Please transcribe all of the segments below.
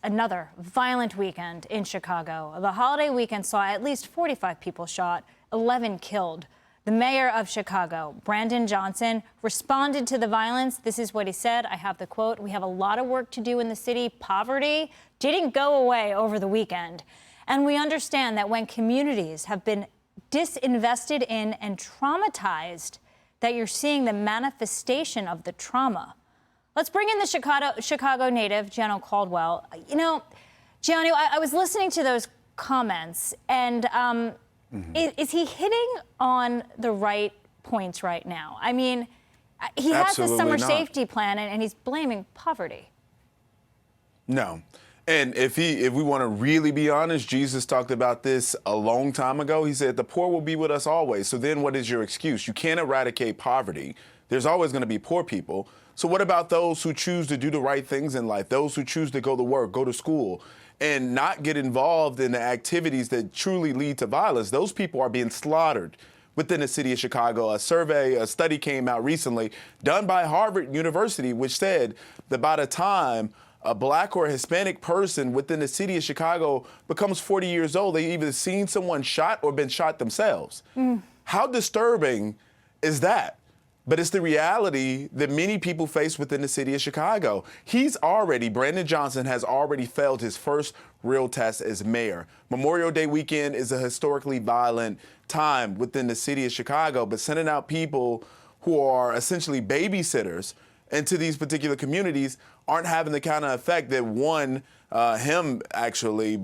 Another violent weekend in Chicago. The holiday weekend saw at least 45 people shot, 11 killed. The mayor of Chicago, Brandon Johnson, responded to the violence. This is what he said. I have the quote. "We have a lot of work to do in the city. Poverty didn't go away over the weekend. And we understand that when communities have been disinvested in and traumatized, that you're seeing the manifestation of the trauma." Let's bring in the Chicago native, Gianno Caldwell. You know, Gianno, I was listening to those comments, and is he hitting on the right points right now? I mean, he has this summer safety plan, and he's blaming poverty. No. And if we want to really be honest, Jesus talked about this a long time ago. He said, the poor will be with us always. So then what is your excuse? You can't eradicate poverty. There's always going to be poor people. So what about those who choose to do the right things in life, those who choose to go to work, go to school, and not get involved in the activities that truly lead to violence? Those people are being slaughtered within the city of Chicago. A study came out recently done by Harvard University, which said that by the time a Black or Hispanic person within the city of Chicago becomes 40 years old, they either seen someone shot or been shot themselves. How disturbing is that? But it's the reality that many people face within the city of Chicago. Brandon Johnson has already failed his first real test as mayor. Memorial Day weekend is a historically violent time within the city of Chicago, but sending out people who are essentially babysitters into these particular communities aren't having the kind of effect that him actually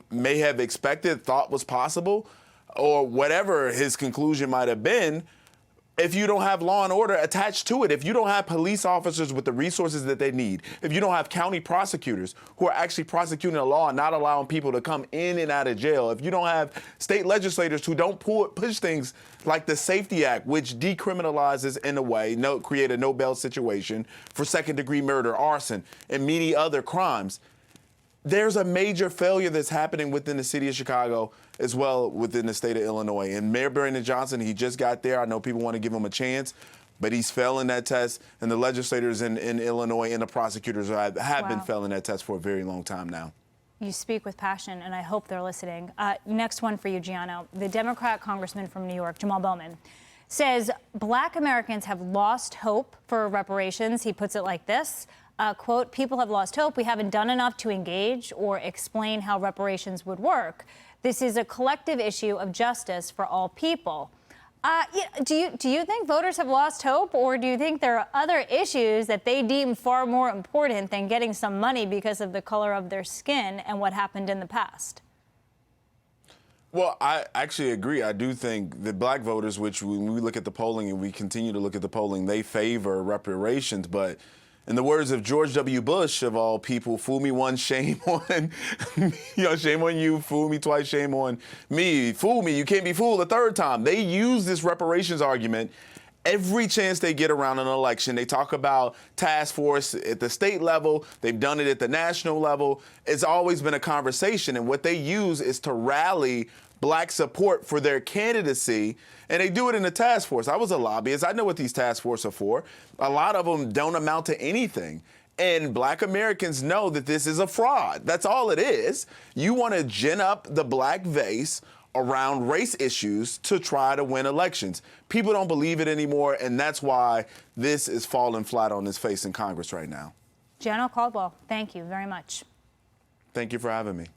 may have expected, thought was possible, or whatever his conclusion might have been. If you don't have law and order attached to it, if you don't have police officers with the resources that they need, if you don't have county prosecutors who are actually prosecuting the law and not allowing people to come in and out of jail, if you don't have state legislators who don't push things like the Safety Act, which decriminalizes in a way, create a no-bail situation for second-degree murder, arson, and many other crimes, there's a major failure that's happening within the city of Chicago as well within the state of Illinois. And Mayor Brandon Johnson, he just got there. I know people want to give him a chance, but he's failing that test. And the legislators in Illinois and the prosecutors have been failing that test for a very long time now. You speak with passion, and I hope they're listening. Next one for you, Gianno. The Democrat congressman from New York, Jamal Bowman, says Black Americans have lost hope for reparations. He puts it like this. Quote, "People have lost hope. We haven't done enough to engage or explain how reparations would work. This is a collective issue of justice for all people." Do you think voters have lost hope, or do you think there are other issues that they deem far more important than getting some money because of the color of their skin and what happened in the past? Well, I actually agree. I do think that Black voters, which when we look at the polling and we continue to look at the polling, they favor reparations. But in the words of George W. Bush, of all people, fool me once, shame on, shame on you, fool me twice, shame on me, fool me, you can't be fooled a third time. They use this reparations argument every chance they get around an election. They talk about task force at the state level. They've done it at the national level. It's always been a conversation, and what they use is to rally Black support for their candidacy, and they do it in the task force. I was a lobbyist. I know what these task forces are for. A lot of them don't amount to anything. And Black Americans know that this is a fraud. That's all it is. You want to gin up the Black vase around race issues to try to win elections. People don't believe it anymore, and that's why this is falling flat on its face in Congress right now. Gianno Caldwell, thank you very much. Thank you for having me.